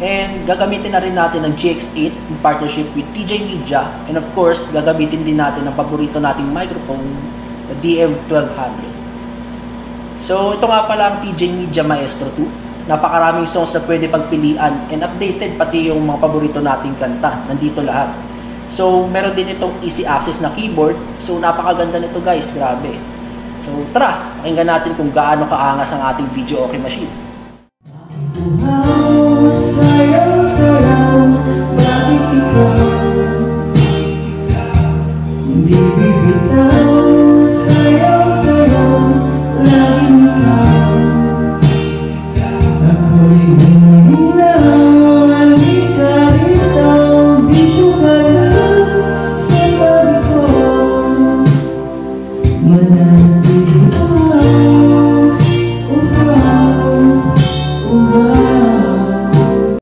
And gagamitin na rin natin ng GX8 in partnership with TJ Media. And of course, gagamitin din natin ang paborito nating microphone, the DM1200. So ito nga pala ang TJ Media Maestro 2. Napakaraming songs na pwede pagpilian and updated pati yung mga paborito nating kanta. Nandito lahat. So meron din itong easy access na keyboard. So napakaganda nito guys, grabe. So tara, pakinggan natin kung gaano kaangas ang ating video okay machine.